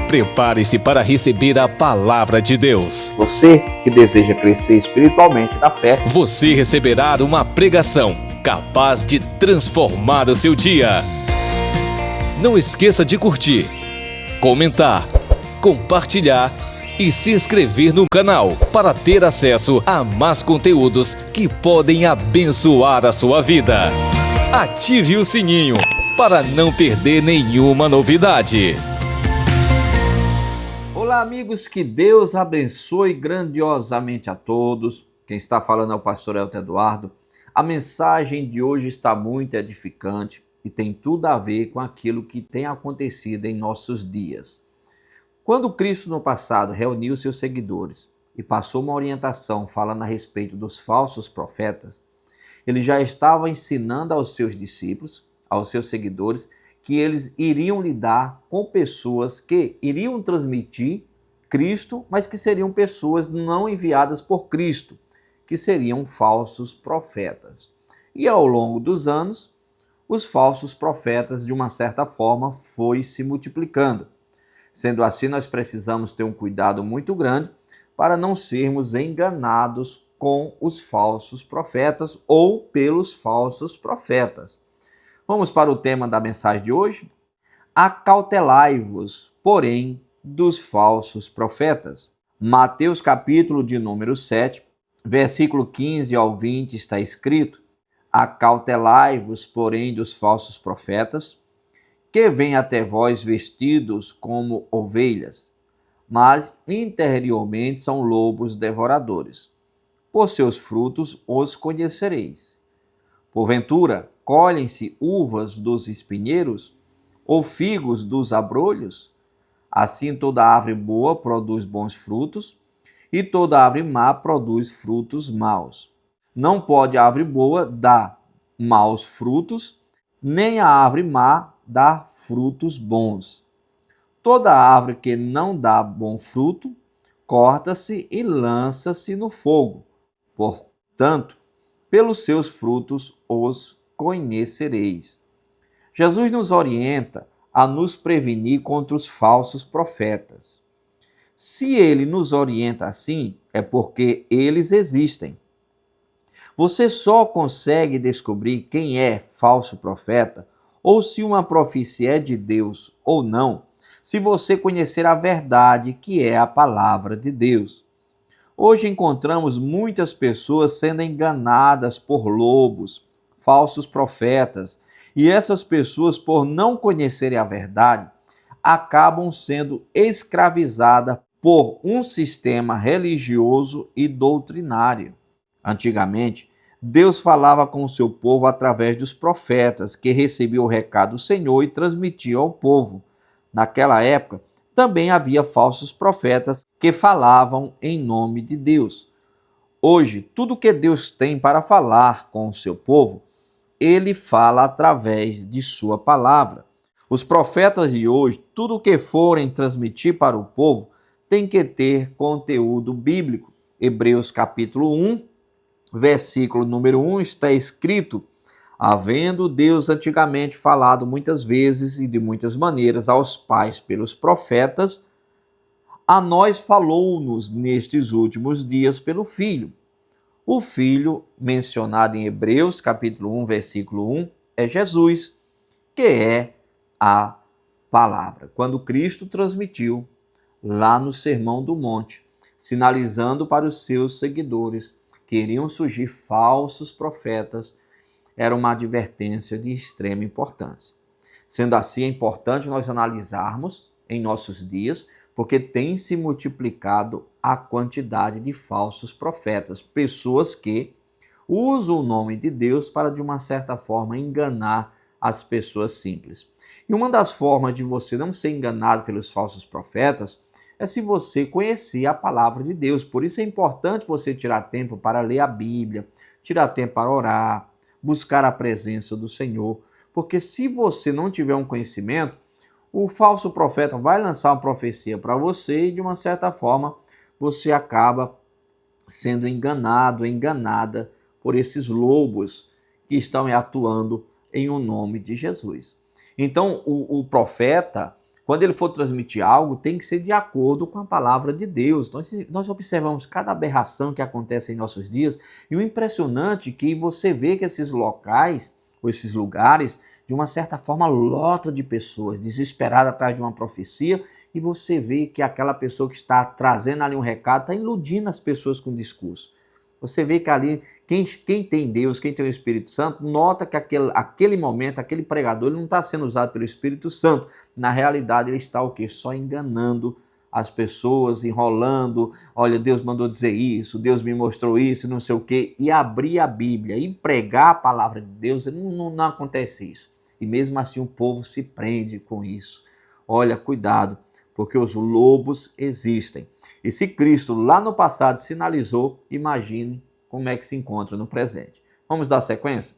Prepare-se para receber a palavra de Deus. Você que deseja crescer espiritualmente na fé, Você receberá uma pregação capaz de transformar o seu dia. Não esqueça de curtir, comentar, compartilhar e se inscrever no canal para ter acesso a mais conteúdos que podem abençoar a sua vida. Ative o sininho para não perder nenhuma novidade. Olá, amigos, que Deus abençoe grandiosamente a todos. Quem está falando é o pastor Elton Eduardo. A mensagem de hoje está muito edificante e tem tudo a ver com aquilo que tem acontecido em nossos dias. Quando Cristo no passado reuniu seus seguidores e passou uma orientação falando a respeito dos falsos profetas, ele já estava ensinando aos seus discípulos, aos seus seguidores, que eles iriam lidar com pessoas que iriam transmitir Cristo, mas que seriam pessoas não enviadas por Cristo, que seriam falsos profetas. E ao longo dos anos, os falsos profetas, de uma certa forma, foi se multiplicando. Sendo assim, nós precisamos ter um cuidado muito grande para não sermos enganados com os falsos profetas ou pelos falsos profetas. Vamos para o tema da mensagem de hoje? Acautelai-vos, porém, dos falsos profetas. Mateus capítulo de número 7, versículo 15 ao 20 está escrito: Acautelai-vos, porém, dos falsos profetas, que vêm até vós vestidos como ovelhas, mas interiormente são lobos devoradores. Por seus frutos os conhecereis. Porventura, colhem-se uvas dos espinheiros, ou figos dos abrolhos? Assim toda árvore boa produz bons frutos, e toda árvore má produz frutos maus. Não pode a árvore boa dar maus frutos, nem a árvore má dar frutos bons. Toda árvore que não dá bom fruto, corta-se e lança-se no fogo. Portanto, pelos seus frutos os conhecereis. Jesus nos orienta a nos prevenir contra os falsos profetas. Se ele nos orienta assim, é porque eles existem. Você só consegue descobrir quem é falso profeta ou se uma profecia é de Deus ou não, se você conhecer a verdade que é a palavra de Deus. Hoje encontramos muitas pessoas sendo enganadas por lobos, falsos profetas, e essas pessoas, por não conhecerem a verdade, acabam sendo escravizadas por um sistema religioso e doutrinário. Antigamente, Deus falava com o seu povo através dos profetas, que recebiam o recado do Senhor e transmitiam ao povo. Naquela época, também havia falsos profetas que falavam em nome de Deus. Hoje, tudo que Deus tem para falar com o seu povo, ele fala através de sua palavra. Os profetas de hoje, tudo que forem transmitir para o povo, tem que ter conteúdo bíblico. Hebreus capítulo 1, versículo número 1 está escrito: havendo Deus antigamente falado muitas vezes e de muitas maneiras aos pais pelos profetas, a nós falou-nos nestes últimos dias pelo Filho. O Filho, mencionado em Hebreus capítulo 1, versículo 1, é Jesus, que é a palavra. Quando Cristo transmitiu lá no Sermão do Monte, sinalizando para os seus seguidores que iriam surgir falsos profetas, era uma advertência de extrema importância. Sendo assim, é importante nós analisarmos em nossos dias, porque tem se multiplicado a quantidade de falsos profetas, pessoas que usam o nome de Deus para, de uma certa forma, enganar as pessoas simples. E uma das formas de você não ser enganado pelos falsos profetas é se você conhecer a palavra de Deus. Por isso é importante você tirar tempo para ler a Bíblia, tirar tempo para orar, buscar a presença do Senhor, porque se você não tiver um conhecimento, o falso profeta vai lançar uma profecia para você e, de uma certa forma, você acaba sendo enganado, enganada por esses lobos que estão atuando em o nome de Jesus. Então, o profeta Quando ele for transmitir algo, tem que ser de acordo com a palavra de Deus. Então, nós observamos cada aberração que acontece em nossos dias, e o impressionante é que você vê que esses locais, ou esses lugares, de uma certa forma, lotam de pessoas desesperadas atrás de uma profecia, e você vê que aquela pessoa que está trazendo ali um recado está iludindo as pessoas com o discurso. Você vê que ali, quem tem Deus, quem tem o Espírito Santo, nota que aquele momento, aquele pregador, ele não está sendo usado pelo Espírito Santo. Na realidade, ele está o quê? Só enganando as pessoas, enrolando. Olha, Deus mandou dizer isso, Deus me mostrou isso, não sei o quê. E abrir a Bíblia e pregar a palavra de Deus, não acontece isso. E mesmo assim o povo se prende com isso. Olha, cuidado, porque os lobos existem. E se Cristo lá no passado sinalizou, imagine como é que se encontra no presente. Vamos dar sequência?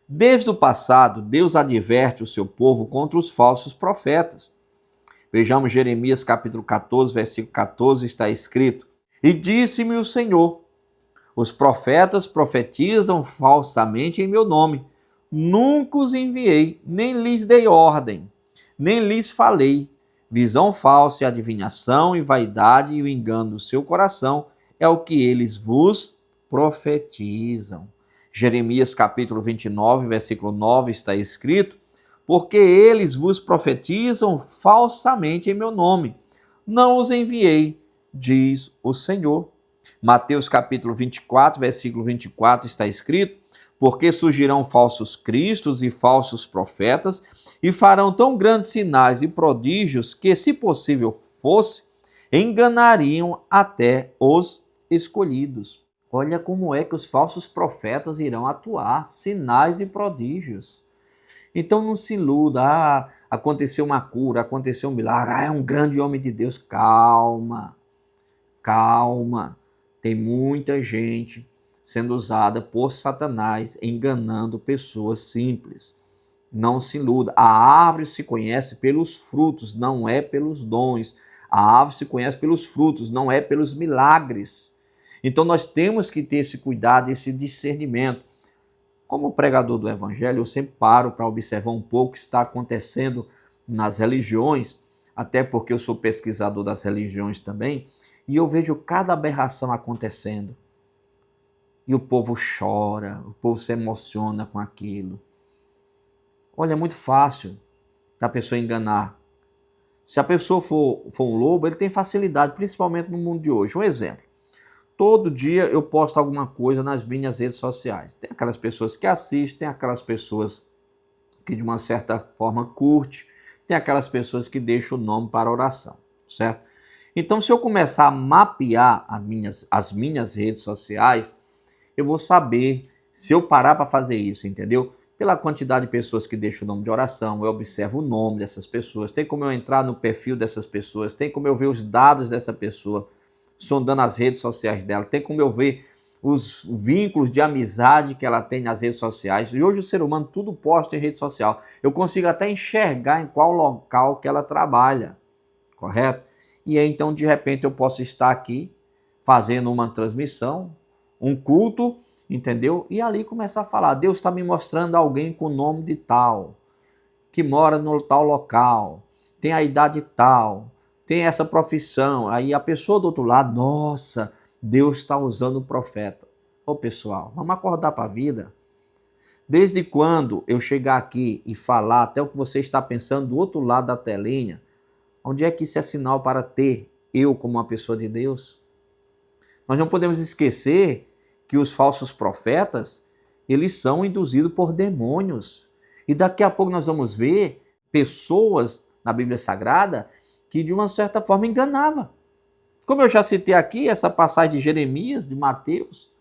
Desde o passado, Deus adverte o seu povo contra os falsos profetas. Vejamos Jeremias capítulo 14, versículo 14, está escrito: E disse-me o Senhor, os profetas profetizam falsamente em meu nome. Nunca os enviei, nem lhes dei ordem, nem lhes falei. Visão falsa e adivinhação e vaidade e o engano do seu coração é o que eles vos profetizam. Jeremias capítulo 29, versículo 9 está escrito: Porque eles vos profetizam falsamente em meu nome. Não os enviei, diz o Senhor. Mateus capítulo 24, versículo 24 está escrito: Porque surgirão falsos cristos e falsos profetas, e farão tão grandes sinais e prodígios que, se possível fosse, enganariam até os escolhidos. Olha como é que os falsos profetas irão atuar, sinais e prodígios. Então não se iluda, aconteceu uma cura, aconteceu um milagre, é um grande homem de Deus. Calma, calma. Tem muita gente sendo usada por Satanás, enganando pessoas simples. Não se iluda. A árvore se conhece pelos frutos, não é pelos dons. A árvore se conhece pelos frutos, não é pelos milagres. Então nós temos que ter esse cuidado, esse discernimento. Como pregador do Evangelho, eu sempre paro para observar um pouco o que está acontecendo nas religiões, até porque eu sou pesquisador das religiões também, e eu vejo cada aberração acontecendo. E o povo chora, o povo se emociona com aquilo. Olha, é muito fácil da pessoa enganar. Se a pessoa for um lobo, ele tem facilidade, principalmente no mundo de hoje. Um exemplo. Todo dia eu posto alguma coisa nas minhas redes sociais. Tem aquelas pessoas que assistem, tem aquelas pessoas que de uma certa forma curte, tem aquelas pessoas que deixam o nome para oração, certo? Então, se eu começar a mapear as minhas redes sociais, eu vou saber se eu parar para fazer isso, entendeu? Pela quantidade de pessoas que deixam o nome de oração, eu observo o nome dessas pessoas, tem como eu entrar no perfil dessas pessoas, tem como eu ver os dados dessa pessoa, sondando as redes sociais dela, tem como eu ver os vínculos de amizade que ela tem nas redes sociais. E hoje o ser humano tudo posta em rede social. Eu consigo até enxergar em qual local que ela trabalha, correto? E aí, então, de repente, eu posso estar aqui fazendo uma transmissão, um culto, entendeu? E ali começar a falar, Deus está me mostrando alguém com o nome de tal, que mora no tal local, tem a idade tal, tem essa profissão. Aí a pessoa do outro lado, nossa, Deus está usando o profeta. Ô pessoal, vamos acordar para a vida. Desde quando eu chegar aqui e falar até o que você está pensando do outro lado da telinha, onde é que isso é sinal para ter eu como uma pessoa de Deus? Nós não podemos esquecer que os falsos profetas, eles são induzidos por demônios. E daqui a pouco nós vamos ver pessoas na Bíblia Sagrada que de uma certa forma enganava. Como eu já citei aqui, essa passagem de Jeremias, de Mateus,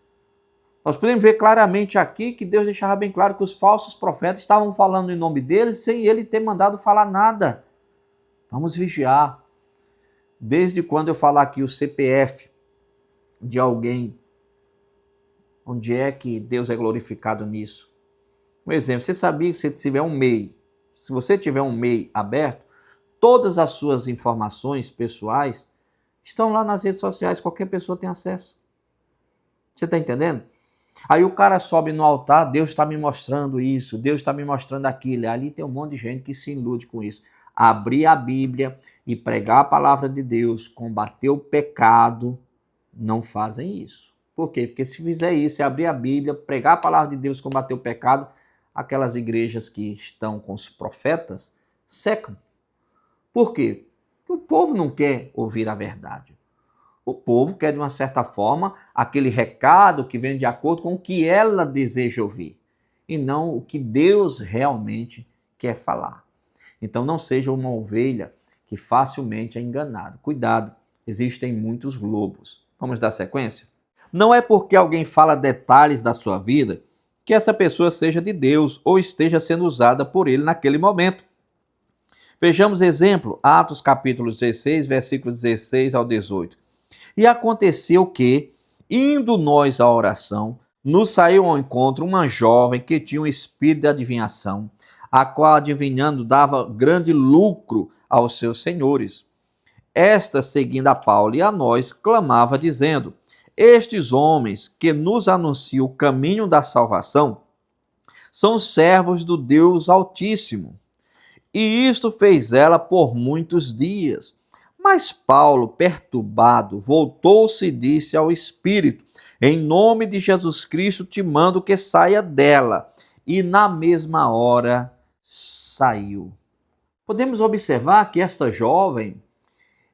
nós podemos ver claramente aqui que Deus deixava bem claro que os falsos profetas estavam falando em nome deles sem ele ter mandado falar nada. Vamos vigiar. Desde quando eu falar aqui o CPF de alguém, onde é que Deus é glorificado nisso? Um exemplo, você sabia que se tiver um MEI, se você tiver um MEI aberto, todas as suas informações pessoais estão lá nas redes sociais, qualquer pessoa tem acesso. Você está entendendo? Aí o cara sobe no altar, Deus está me mostrando isso, Deus está me mostrando aquilo. Ali tem um monte de gente que se ilude com isso. abrir a Bíblia e pregar a palavra de Deus, combater o pecado, não fazem isso. Por quê? Porque se fizer isso, é abrir a Bíblia, pregar a palavra de Deus, combater o pecado, aquelas igrejas que estão com os profetas secam. Por quê? Porque o povo não quer ouvir a verdade. O povo quer, de uma certa forma, aquele recado que vem de acordo com o que ela deseja ouvir, e não o que Deus realmente quer falar. Então não seja uma ovelha que facilmente é enganada. Cuidado, existem muitos lobos. Vamos dar sequência? Não é porque alguém fala detalhes da sua vida que essa pessoa seja de Deus ou esteja sendo usada por ele naquele momento. Vejamos exemplo, Atos capítulo 16, versículos 16 ao 18. E aconteceu que, indo nós à oração, nos saiu ao encontro uma jovem que tinha um espírito de adivinhação, a qual, adivinhando, dava grande lucro aos seus senhores. Esta, seguindo a Paulo e a nós, clamava, dizendo: estes homens que nos anunciam o caminho da salvação são servos do Deus Altíssimo. E isto fez ela por muitos dias. Mas Paulo, perturbado, voltou-se e disse ao Espírito: em nome de Jesus Cristo te mando que saia dela. E na mesma hora saiu. Podemos observar que esta jovem,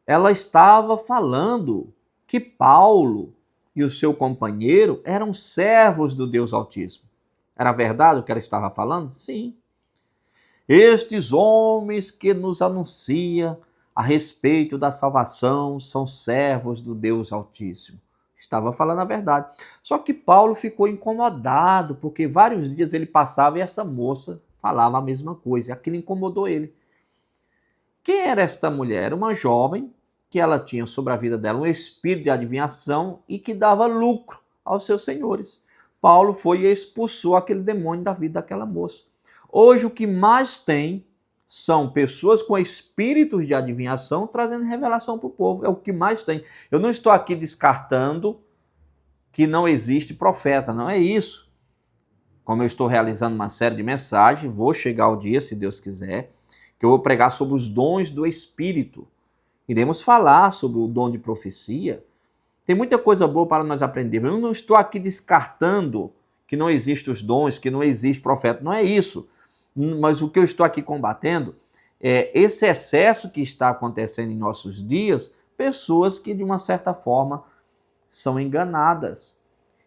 ela estava falando que Paulo e o seu companheiro eram servos do Deus Altíssimo. Era verdade o que ela estava falando? Sim. Estes homens que nos anunciam a respeito da salvação são servos do Deus Altíssimo. Estava falando a verdade. Só que Paulo ficou incomodado, porque vários dias ele passava e essa moça falava a mesma coisa. Aquilo incomodou ele. Quem era esta mulher? Era uma jovem que ela tinha sobre a vida dela um espírito de adivinhação e que dava lucro aos seus senhores. Paulo foi e expulsou aquele demônio da vida daquela moça. Hoje o que mais tem são pessoas com espíritos de adivinhação trazendo revelação para o povo. É o que mais tem. Eu não estou aqui descartando que não existe profeta, não é isso. Como eu estou realizando uma série de mensagens, vou chegar o dia, se Deus quiser, que eu vou pregar sobre os dons do Espírito. Iremos falar sobre o dom de profecia. Tem muita coisa boa para nós aprendermos. Eu não estou aqui descartando que não existem os dons, que não existe profeta. Não é isso. Mas o que eu estou aqui combatendo é esse excesso que está acontecendo em nossos dias, pessoas que, de uma certa forma, são enganadas.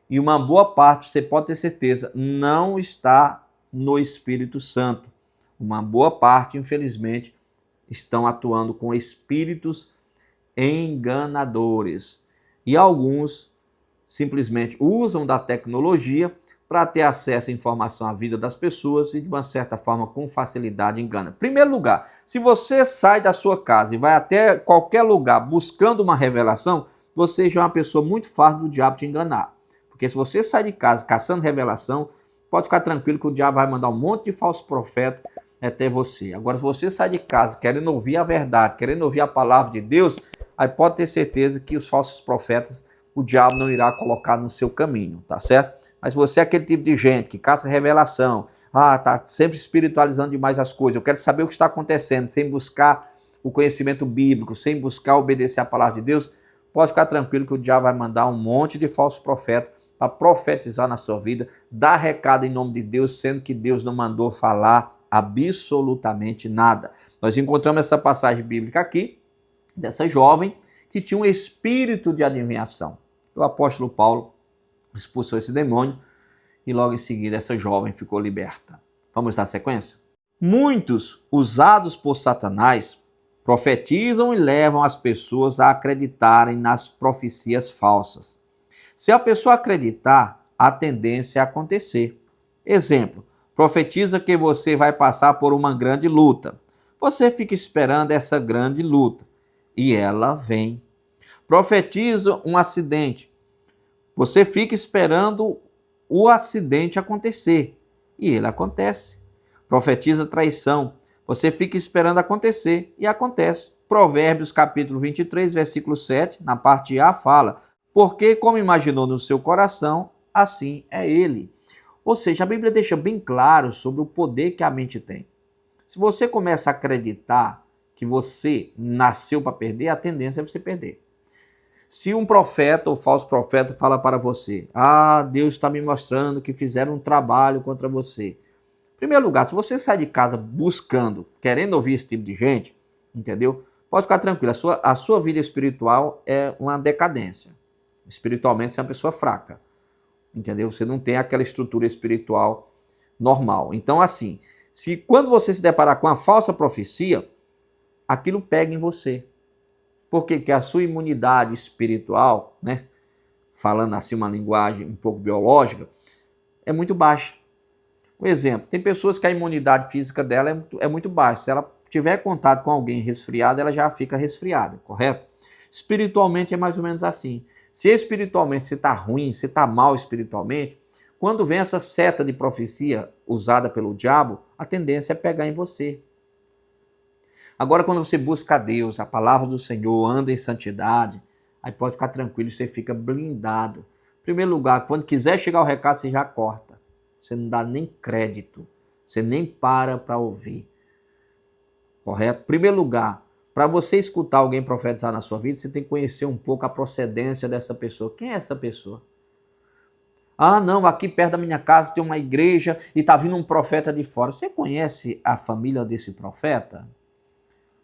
E uma boa parte, você pode ter certeza, não está no Espírito Santo. Uma boa parte, infelizmente, estão atuando com espíritos enganadores. E alguns simplesmente usam da tecnologia para ter acesso à informação à vida das pessoas e, de uma certa forma, com facilidade, engana. Em primeiro lugar, se você sai da sua casa e vai até qualquer lugar buscando uma revelação, você já é uma pessoa muito fácil do diabo te enganar. Porque se você sai de casa caçando revelação, pode ficar tranquilo que o diabo vai mandar um monte de falsos profetas até você. Agora, se você sai de casa querendo ouvir a verdade, querendo ouvir a palavra de Deus, aí pode ter certeza que os falsos profetas, o diabo não irá colocar no seu caminho, tá certo? Mas você é aquele tipo de gente que caça revelação, tá sempre espiritualizando demais as coisas, eu quero saber o que está acontecendo, sem buscar o conhecimento bíblico, sem buscar obedecer a palavra de Deus, pode ficar tranquilo que o diabo vai mandar um monte de falsos profetas para profetizar na sua vida, dar recado em nome de Deus, sendo que Deus não mandou falar absolutamente nada. Nós encontramos essa passagem bíblica aqui, dessa jovem que tinha um espírito de adivinhação. O apóstolo Paulo expulsou esse demônio e logo em seguida essa jovem ficou liberta. Vamos dar sequência? Muitos, usados por Satanás, profetizam e levam as pessoas a acreditarem nas profecias falsas. Se a pessoa acreditar, a tendência é acontecer. Exemplo, profetiza que você vai passar por uma grande luta. Você fica esperando essa grande luta e ela vem. Profetiza um acidente. Você fica esperando o acidente acontecer e ele acontece. Profetiza traição. Você fica esperando acontecer e acontece. Provérbios capítulo 23, versículo 7, na parte A fala: porque como imaginou no seu coração, assim é ele. Ou seja, a Bíblia deixa bem claro sobre o poder que a mente tem. Se você começa a acreditar que você nasceu para perder, a tendência é você perder. Se um profeta ou falso profeta fala para você, Deus está me mostrando que fizeram um trabalho contra você. Em primeiro lugar, se você sai de casa buscando, querendo ouvir esse tipo de gente, entendeu? Pode ficar tranquilo, a sua vida espiritual é uma decadência. Espiritualmente você é uma pessoa fraca, entendeu? Você não tem aquela estrutura espiritual normal. Então assim, se quando você se deparar com a falsa profecia, aquilo pega em você. Porque que a sua imunidade espiritual, né, falando assim uma linguagem um pouco biológica, é muito baixa. Um exemplo, tem pessoas que a imunidade física dela é muito baixa. Se ela tiver contato com alguém resfriado, ela já fica resfriada, correto? Espiritualmente é mais ou menos assim. Se espiritualmente você está ruim, você está mal espiritualmente, quando vem essa seta de profecia usada pelo diabo, a tendência é pegar em você. Agora, quando você busca a Deus, a palavra do Senhor, anda em santidade, aí pode ficar tranquilo, você fica blindado. Em primeiro lugar, quando quiser chegar o recado, você já corta. Você não dá nem crédito, você nem para ouvir. Correto? Em primeiro lugar, para você escutar alguém profetizar na sua vida, você tem que conhecer um pouco a procedência dessa pessoa. Quem é essa pessoa? Não, aqui perto da minha casa tem uma igreja e está vindo um profeta de fora. Você conhece a família desse profeta?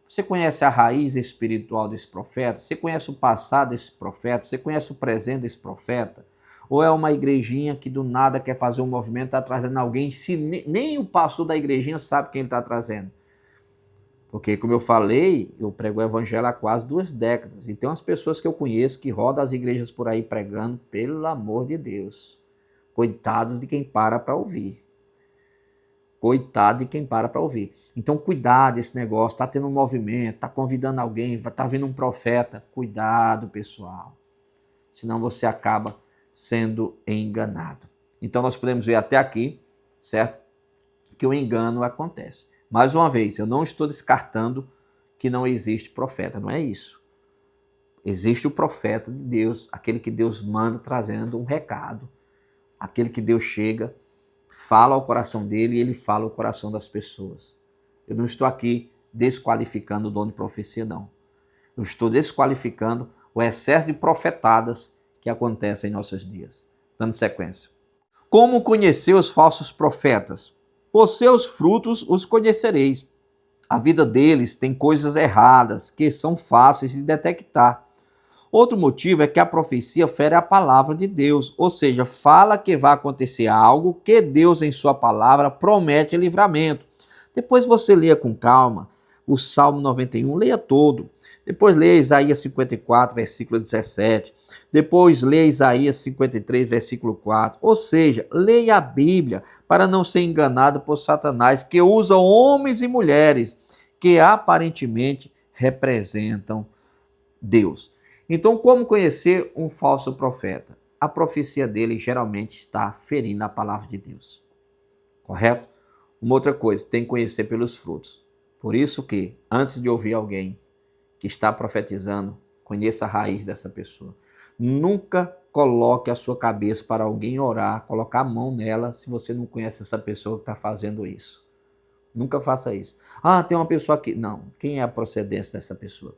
Você conhece a raiz espiritual desse profeta? Você conhece o passado desse profeta? Você conhece o presente desse profeta? Ou é uma igrejinha que do nada quer fazer um movimento, está trazendo alguém, se nem o pastor da igrejinha sabe quem ele está trazendo? Porque, como eu falei, eu prego o evangelho há quase 2 décadas. E tem umas pessoas que eu conheço que rodam as igrejas por aí pregando, pelo amor de Deus. Coitados de quem para ouvir. Coitado de quem para ouvir. Então, cuidado desse negócio. Está tendo um movimento, está convidando alguém, está vindo um profeta. Cuidado, pessoal. Senão você acaba sendo enganado. Então, nós podemos ver até aqui, certo? Que o engano acontece. Mais uma vez, eu não estou descartando que não existe profeta, não é isso. Existe o profeta de Deus, aquele que Deus manda trazendo um recado, aquele que Deus chega, fala ao coração dele e ele fala ao coração das pessoas. Eu não estou aqui desqualificando o dom de profecia, não. Eu estou desqualificando o excesso de profetadas que acontece em nossos dias. Dando sequência. Como conhecer os falsos profetas? Por seus frutos os conhecereis. A vida deles tem coisas erradas que são fáceis de detectar. Outro motivo é que a profecia fere a palavra de Deus, ou seja, fala que vai acontecer algo que Deus em sua palavra promete livramento. Depois você leia com calma o Salmo 91, leia todo. Depois leia Isaías 54, versículo 17. Depois leia Isaías 53, versículo 4. Ou seja, leia a Bíblia para não ser enganado por Satanás, que usa homens e mulheres que aparentemente representam Deus. Então, como conhecer um falso profeta? A profecia dele geralmente está ferindo a palavra de Deus. Correto? Uma outra coisa, tem que conhecer pelos frutos. Por isso que, antes de ouvir alguém que está profetizando, conheça a raiz dessa pessoa. Nunca coloque a sua cabeça para alguém orar, colocar a mão nela, se você não conhece essa pessoa que está fazendo isso. Nunca faça isso. Tem uma pessoa aqui. Não, quem é a procedência dessa pessoa?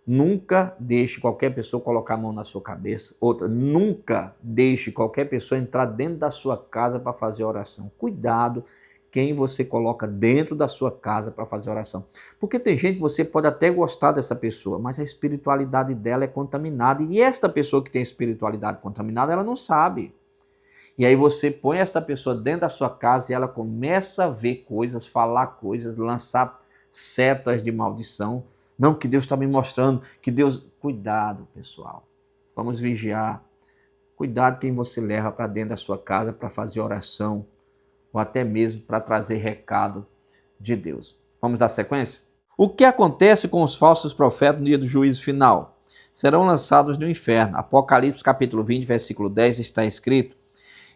Nunca deixe qualquer pessoa colocar a mão na sua cabeça. Outra, nunca deixe qualquer pessoa entrar dentro da sua casa para fazer oração. Cuidado quem você coloca dentro da sua casa para fazer oração. Porque tem gente que você pode até gostar dessa pessoa, mas a espiritualidade dela é contaminada. E esta pessoa que tem espiritualidade contaminada, ela não sabe. E aí você põe esta pessoa dentro da sua casa e ela começa a ver coisas, falar coisas, lançar setas de maldição. Não, que Deus está me mostrando, que Deus... Cuidado, pessoal. Vamos vigiar. Cuidado quem você leva para dentro da sua casa para fazer oração, ou até mesmo para trazer recado de Deus. Vamos dar sequência? O que acontece com os falsos profetas no dia do juízo final? Serão lançados no inferno. Apocalipse capítulo 20, versículo 10 está escrito: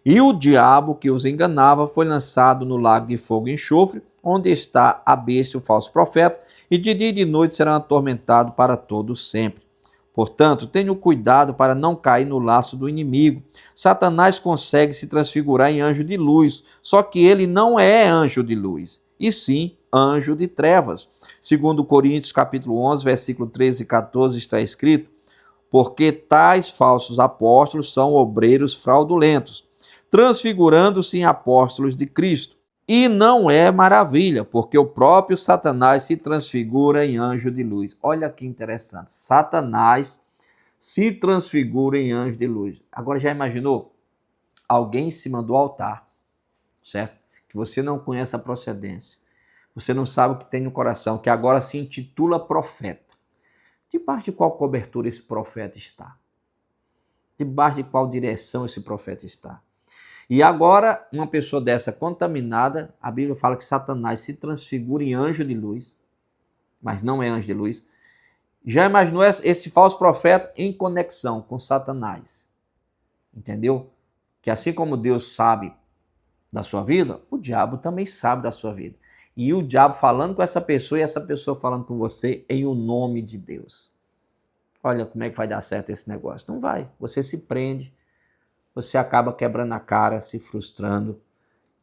e o diabo que os enganava foi lançado no lago de fogo e enxofre, onde está a besta e o falso profeta, e de dia e de noite serão atormentados para todos sempre. Portanto, tenham cuidado para não cair no laço do inimigo. Satanás consegue se transfigurar em anjo de luz, só que ele não é anjo de luz, e sim anjo de trevas. Segundo Coríntios, capítulo 11, versículo 13 e 14, está escrito: porque tais falsos apóstolos são obreiros fraudulentos, transfigurando-se em apóstolos de Cristo. E não é maravilha, porque o próprio Satanás se transfigura em anjo de luz. Olha que interessante, Satanás se transfigura em anjo de luz. Agora já imaginou? Alguém em cima do altar, certo? Que você não conhece a procedência, você não sabe o que tem no coração, que agora se intitula profeta. Debaixo de qual cobertura esse profeta está? Debaixo de qual direção esse profeta está? E agora, uma pessoa dessa contaminada, a Bíblia fala que Satanás se transfigura em anjo de luz, mas não é anjo de luz. Já imaginou esse falso profeta em conexão com Satanás? Entendeu? Que assim como Deus sabe da sua vida, o diabo também sabe da sua vida. E o diabo falando com essa pessoa e essa pessoa falando com você em o nome de Deus. Olha como é que vai dar certo esse negócio. Não vai. Você se prende, você acaba quebrando a cara, se frustrando,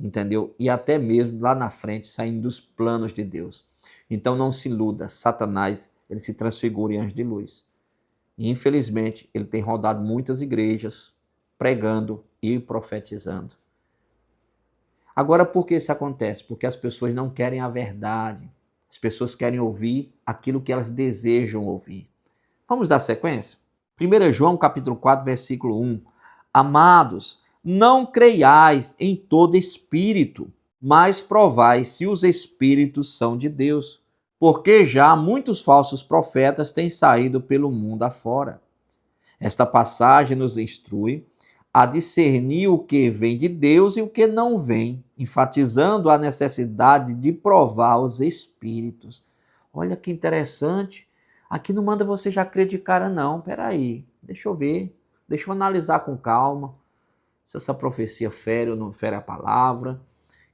entendeu? E até mesmo lá na frente saindo dos planos de Deus. Então não se iluda, Satanás, ele se transfigura em anjo de luz. E infelizmente ele tem rodado muitas igrejas pregando e profetizando. Agora, por que isso acontece? Porque as pessoas não querem a verdade. As pessoas querem ouvir aquilo que elas desejam ouvir. Vamos dar sequência? 1 João capítulo 4, versículo 1. Amados, não creiais em todo espírito, mas provai se os espíritos são de Deus, porque já muitos falsos profetas têm saído pelo mundo afora. Esta passagem nos instrui a discernir o que vem de Deus e o que não vem, enfatizando a necessidade de provar os espíritos. Olha que interessante. Aqui não manda você já crer de cara, não. Peraí, deixa eu ver, deixa eu analisar com calma se essa profecia fere ou não fere a palavra.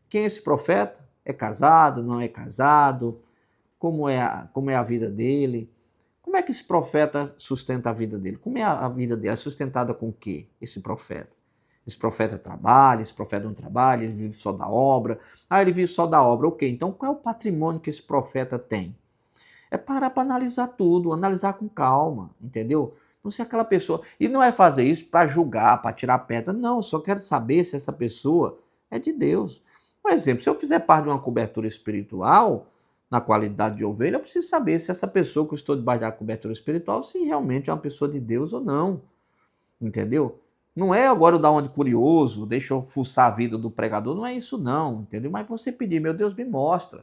Quem é esse profeta? É casado, não é casado? Como é a vida dele? Como é que esse profeta sustenta a vida dele? Como é a vida dele? É sustentada com o quê, esse profeta? Esse profeta trabalha, esse profeta não trabalha, ele vive só da obra. Ah, ele vive só da obra, ok. Então qual é o patrimônio que esse profeta tem? É parar para analisar tudo, analisar com calma, entendeu? Não ser aquela pessoa... E não é fazer isso para julgar, para tirar pedra. Não, só quero saber se essa pessoa é de Deus. Por exemplo, se eu fizer parte de uma cobertura espiritual, na qualidade de ovelha, eu preciso saber se essa pessoa que eu estou debaixo da cobertura espiritual, se realmente é uma pessoa de Deus ou não. Entendeu? Não é agora eu dar uma de curioso, deixa eu fuçar a vida do pregador, não é isso não, entendeu? Mas você pedir, meu Deus, me mostra.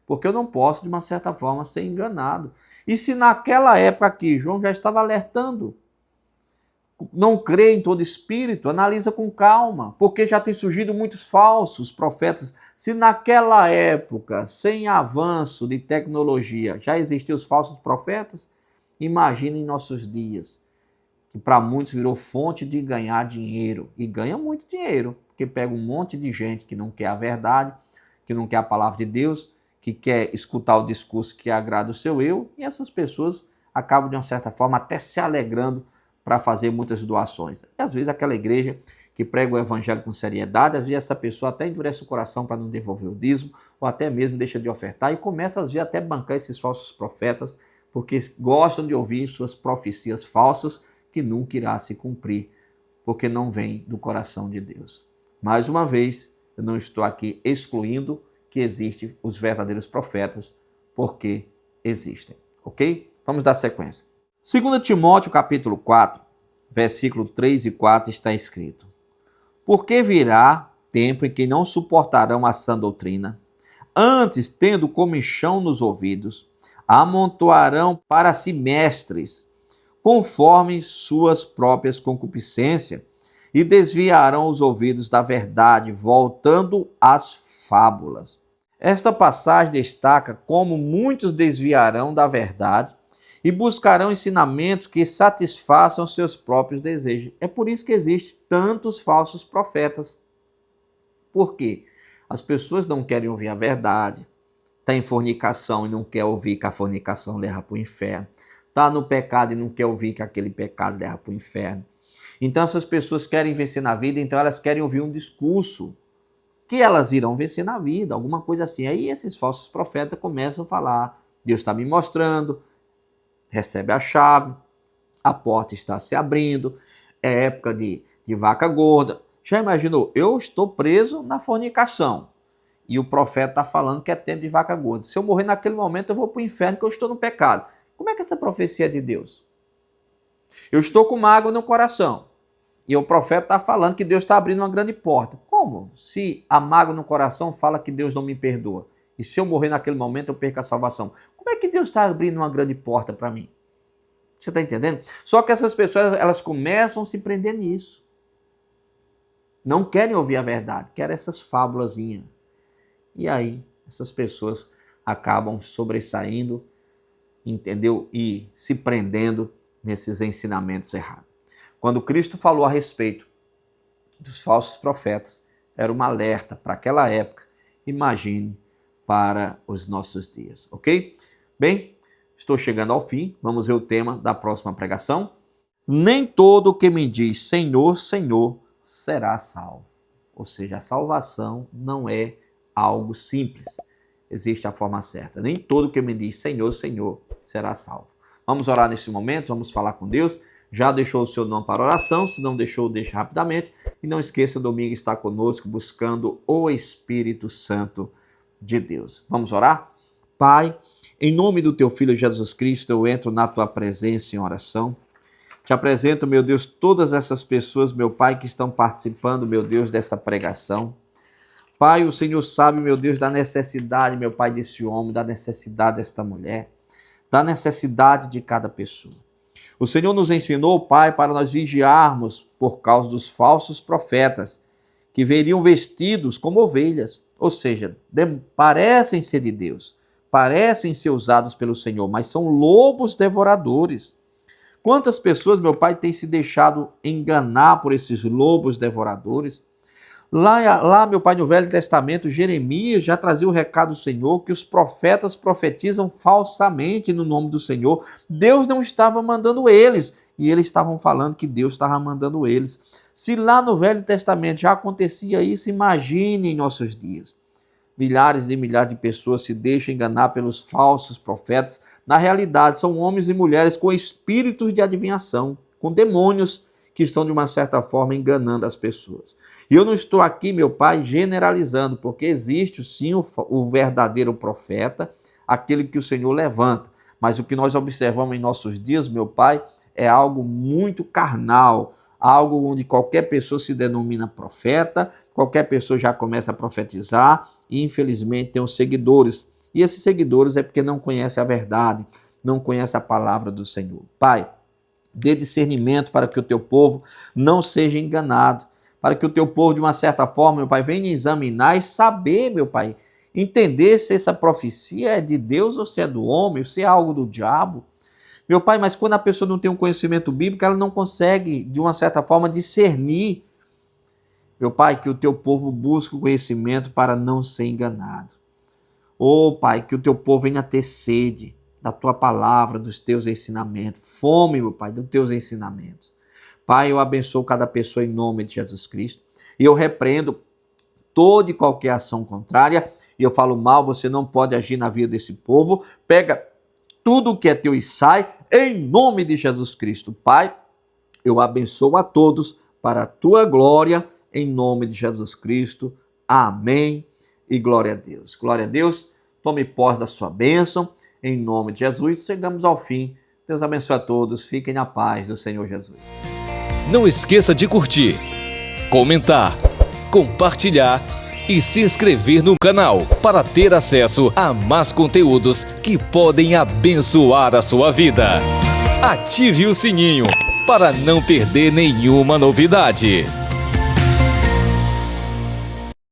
Porque eu não posso, de uma certa forma, ser enganado. E se naquela época aqui, João já estava alertando, não crê em todo espírito, analisa com calma, porque já tem surgido muitos falsos profetas. Se naquela época, sem avanço de tecnologia, já existiam os falsos profetas, imagine em nossos dias, que para muitos virou fonte de ganhar dinheiro, e ganha muito dinheiro, porque pega um monte de gente que não quer a verdade, que não quer a palavra de Deus, que quer escutar o discurso que agrada o seu eu, e essas pessoas acabam, de uma certa forma, até se alegrando para fazer muitas doações. E às vezes aquela igreja que prega o evangelho com seriedade, às vezes essa pessoa até endurece o coração para não devolver o dízimo, ou até mesmo deixa de ofertar e começa às vezes até bancar esses falsos profetas, porque gostam de ouvir suas profecias falsas que nunca irá se cumprir, porque não vem do coração de Deus. Mais uma vez, eu não estou aqui excluindo que existem os verdadeiros profetas, porque existem, ok? Vamos dar sequência. 2 Timóteo capítulo 4, versículo 3 e 4 está escrito: porque virá tempo em que não suportarão a sã doutrina, antes, tendo comichão nos ouvidos, amontoarão para si mestres, conforme suas próprias concupiscências, e desviarão os ouvidos da verdade, voltando às fábulas. Esta passagem destaca como muitos desviarão da verdade e buscarão ensinamentos que satisfaçam seus próprios desejos. É por isso que existem tantos falsos profetas. Por quê? As pessoas não querem ouvir a verdade, está em fornicação e não quer ouvir que a fornicação leva para o inferno, está no pecado e não quer ouvir que aquele pecado leva para o inferno. Então essas pessoas querem vencer na vida, então elas querem ouvir um discurso que elas irão vencer na vida, alguma coisa assim. Aí esses falsos profetas começam a falar Deus está me mostrando, recebe a chave, a porta está se abrindo, é época de vaca gorda. Já imaginou? Eu estou preso na fornicação e o profeta está falando que é tempo de vaca gorda. Se eu morrer naquele momento, eu vou para o inferno, porque eu estou no pecado. Como é que essa profecia é de Deus? Eu estou com mágoa no coração e o profeta está falando que Deus está abrindo uma grande porta. Como? Se a mágoa no coração fala que Deus não me perdoa e se eu morrer naquele momento eu perco a salvação. Como é que Deus está abrindo uma grande porta para mim? Você está entendendo? Só que essas pessoas, elas começam a se prender nisso. Não querem ouvir a verdade, querem essas fábulazinhas. E aí, essas pessoas acabam sobressaindo, entendeu? E se prendendo nesses ensinamentos errados. Quando Cristo falou a respeito dos falsos profetas, era um alerta para aquela época. Imagine para os nossos dias, ok? Bem, estou chegando ao fim. Vamos ver o tema da próxima pregação. Nem todo que me diz Senhor, Senhor, será salvo. Ou seja, a salvação não é algo simples. Existe a forma certa. Nem todo que me diz Senhor, Senhor, será salvo. Vamos orar nesse momento, vamos falar com Deus. Já deixou o seu nome para oração? Se não deixou, deixe rapidamente. E não esqueça, domingo está conosco buscando o Espírito Santo de Deus. Vamos orar? Pai, em nome do teu Filho Jesus Cristo, eu entro na tua presença em oração. Te apresento, meu Deus, todas essas pessoas, meu Pai, que estão participando, meu Deus, dessa pregação. Pai, o Senhor sabe, meu Deus, da necessidade, meu Pai, desse homem, da necessidade desta mulher, da necessidade de cada pessoa. O Senhor nos ensinou, Pai, para nós vigiarmos por causa dos falsos profetas, que veriam vestidos como ovelhas, ou seja, parecem ser de Deus, parecem ser usados pelo Senhor, mas são lobos devoradores. Quantas pessoas, meu Pai, têm se deixado enganar por esses lobos devoradores? Lá, meu Pai, no Velho Testamento, Jeremias já trazia o recado do Senhor que os profetas profetizam falsamente no nome do Senhor. Deus não estava mandando eles, e eles estavam falando que Deus estava mandando eles. Se lá no Velho Testamento já acontecia isso, imagine em nossos dias. Milhares e milhares de pessoas se deixam enganar pelos falsos profetas. Na realidade, são homens e mulheres com espíritos de adivinhação, com demônios que estão, de uma certa forma, enganando as pessoas. E eu não estou aqui, meu Pai, generalizando, porque existe, sim, o verdadeiro profeta, aquele que o Senhor levanta. Mas o que nós observamos em nossos dias, meu Pai, é algo muito carnal, algo onde qualquer pessoa se denomina profeta, qualquer pessoa já começa a profetizar e, infelizmente, tem os seguidores. E esses seguidores é porque não conhecem a verdade, não conhecem a palavra do Senhor. Pai, dê discernimento para que o teu povo não seja enganado, para que o teu povo, de uma certa forma, meu Pai, venha examinar e saber, meu Pai, entender se essa profecia é de Deus ou se é do homem, ou se é algo do diabo. Meu Pai, mas quando a pessoa não tem um conhecimento bíblico, ela não consegue, de uma certa forma, discernir. Meu Pai, que o teu povo busque o conhecimento para não ser enganado. Oh, Pai, que o teu povo venha ter sede da tua palavra, dos teus ensinamentos. Fome, meu Pai, dos teus ensinamentos. Pai, eu abençoo cada pessoa em nome de Jesus Cristo. E eu repreendo toda e qualquer ação contrária. E eu falo mal, você não pode agir na vida desse povo. Pega tudo o que é teu e sai, em nome de Jesus Cristo. Pai, eu abençoo a todos para a tua glória, em nome de Jesus Cristo. Amém e glória a Deus. Glória a Deus, tome posse da sua bênção, em nome de Jesus. Chegamos ao fim. Deus abençoe a todos, fiquem na paz do Senhor Jesus. Não esqueça de curtir, comentar, compartilhar e se inscrever no canal para ter acesso a mais conteúdos que podem abençoar a sua vida. Ative o sininho para não perder nenhuma novidade.